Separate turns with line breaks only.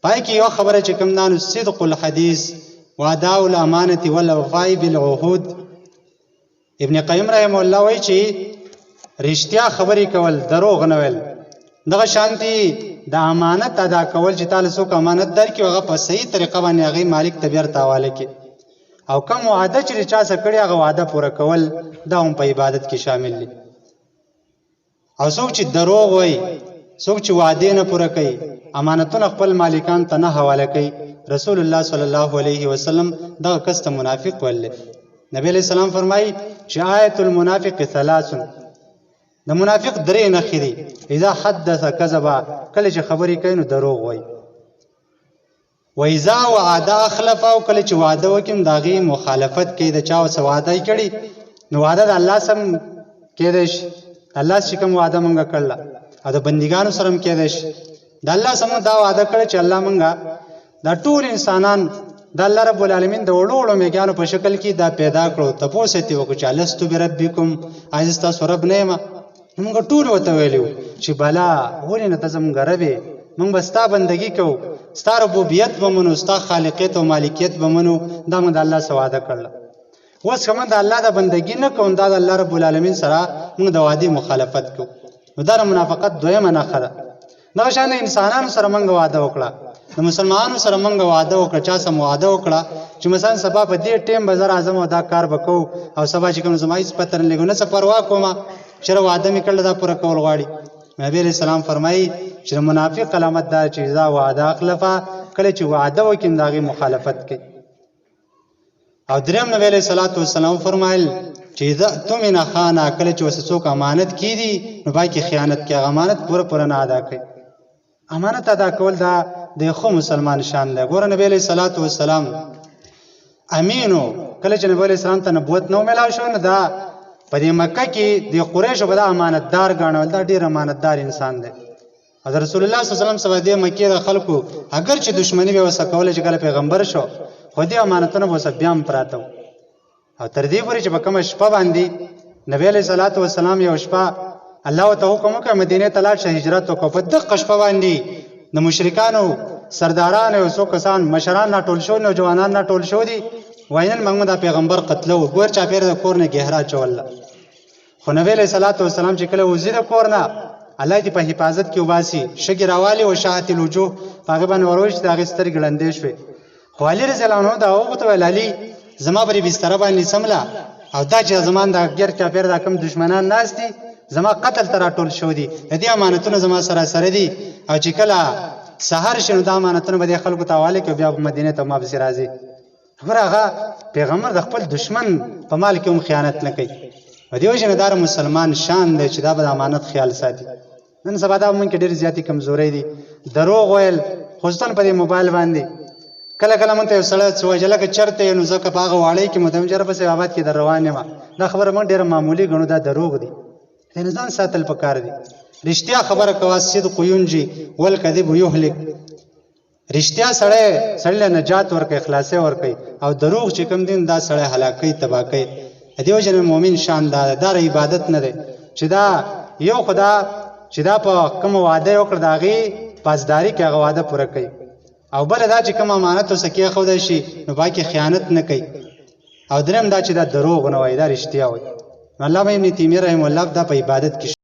پای کې یو خبره چې کوم دا نو صدق الحدیث واداء الامانه والوفاء بالعهود. ابن قیم رحم الله وایي چې رښتیا خبرې کول، دروغ نه ویل. دغه شانتي د امانت ادا کول چې تعالی څوک امانت درکړي هغه په صحیح طریقه باندې هغه مالک ته بیرته حواله کړي، او کوم وعده چې چا سره کړي هغه وعده پوره کول دا هم په عبادت کې شامل دي. او څوک چې دروغ وایي، څوک چې وعده نه پوره کوي، امانتونه خپل مالکان ته نه حواله کوي، رسول الله صلی الله علیه وسلم دغه کس ته منافق ویل. نبی علیہ السلام فرمایي چې آیت المنافق ثلاث، د منافق درې نښې دي. اذا حدث کذبا، کله چې خبرې کوي نو دروغ وایي. و اذا وعده اخلف، او کله چې وعده وکړي د هغې مخالفت کوي. د چا څه وعده یې کړي نو وعده د الله سم کېدی شي، الله چې کوم وعده مونږ کړله، او د بندګانو سره هم کېدی شي. د الله سره دا وعده کړی چې الله مونږ دا ټول انسانان د الله رب العالمین د وړو وړو میږیانو په شکل کې دا پیدا کړو. تپوس یې وکړو چې الستو بربکم، ایا زه ستاسو رب نه یم؟ موږ ټول ورته ویلي وو چې بلا ولې نه ته زموږ رب یې، موږ به ستا بندګي کوو، ستا ربوبیت به منو، ستا خالقیت او مالکیت به منو. دا موږ د الله سره وعده کړله. اوس که موږ د الله د بندګي نه کوو، دا د الله رب العالمین سره موږ د وعدې مخالفت کوو. نو دا د منافقت دویمه نښه ده. دغه شان د انسانانو سره موږ وعده وکړه، د مسلمانانو سره موږ وعده وکړه، چا سره وعده وکړه چې مثلا سبا په دې ټیم به زه راځم او دا کار به کوو، او سبا چې کوم زما هېڅ پته نه لګو، نه څه پروا کومه چې وعده مې کړله دا پوره کول غواړي. نبی علیہ السلام فرمایي چې د منافق علامت دا چې اذا وعده اخلفه، کله چې وعده وکړي د هغې مخالفت کوي. او دریم نبی علیہ الصلوۃ والسلام فرمایل چې اذا اؤتمن خان، کله چې ورسره څوک امانت کیدي نو پای کې خیانت کوي، امانت پوره نه ادا کوي. امانت ادا کول دا د خو مسلمان شان دی. ګوره نبی علیہ الصلوۃ والسلام امینو، کله چې نبی علیہ السلام ته نبوت نو ملاو شو نو دا په دې مکه کې د قریشو به دا امانتدار ګڼل، دا ډېر امانتدار انسان دی. او رسول الله صلی الله علیه وسلم سره د مکې د خلکو اگر چې دشمنی به وسه کوله چې کله پیغمبر شو، خو دې امانتونه به وسه بیا هم پراته. او تر دې پورې چې په کومه شپه باندې نبی علیہ الصلوۃ والسلام یو شپه الله ته حکم وکړ مدینې ته لاړ شه، هجرت وکړه. په دغه شپه باندې د مشرکانو سرداران او څو کسان مشران راټول شو، نوجوانان راټول شو دي، وینن موږ دا پیغمبر قتلو. ګور چاپېره د کور نه ګهرا چوله. خو نبی علیہ الصلوۃ والسلام چې کله وزیر کور نه الله دې په حفاظت کې وباسي، شګې راوالي او شاهت الوجوه په هغه باندې وروي چې د هغې سترګې ړندې شوې. خو علي رضی الله عنه دا وغوښته ویل علي زما پرې بستره باندې سمله، او دا چې زما د ګر چاپېره دا کوم دشمنان ناست دي زما قتل ته راټول شو دي، د دې امانتونه زما سره دي، او چې کله سهار شي نو دا امانتونه به دې خلکو ته حواله کړي، بیا مدینې ته ما پسې راځي. خبره هغه پیغمبر د خپل دشمن په مال کې هم خیانت نه کوي. په دې وجې نه دا مسلمان شان دی چې دا به د امانت خیال ساتي. نن سبا دا مونږ کې ډېرې زیاتې کمزورۍ دي. دروغ ویل، خصوصا په دې موبایل باندې. کله کله مونږ ته یو سړی څه وایي چې لکه چېرته یې نو زه که په هغه واړۍ کې مدام جره پسې آباد کې در روان یم، دا خبره مونږ ډېره معمولي ګڼو، دا دروغ دي. دې نه ځان ساتل پکار دي. رښتیا خبره کوه، صدق ینجي والکذب یهلک. رښتیا سړی له نجات ورکوي، خلاصۍ ورکوي، او دروغ چې کوم دین دا سړی هلاکوي، تباه کوي. د دې وجې نه مؤمن شان دا د عبادت نه دی چې دا یو خدا چې دا په کوم وعده یې وکړه د هغې پاسداري کوي، هغه وعده پوره کوي. او بله دا چې کوم امانت ورڅه کېښودی شي نو په هغې کې خیانت نه کوي. او درېیم دا چې دا دروغ نه وایي، دا رښتیا وایي. علامه ابن تیمیه رحمه الله دا په عبادت کې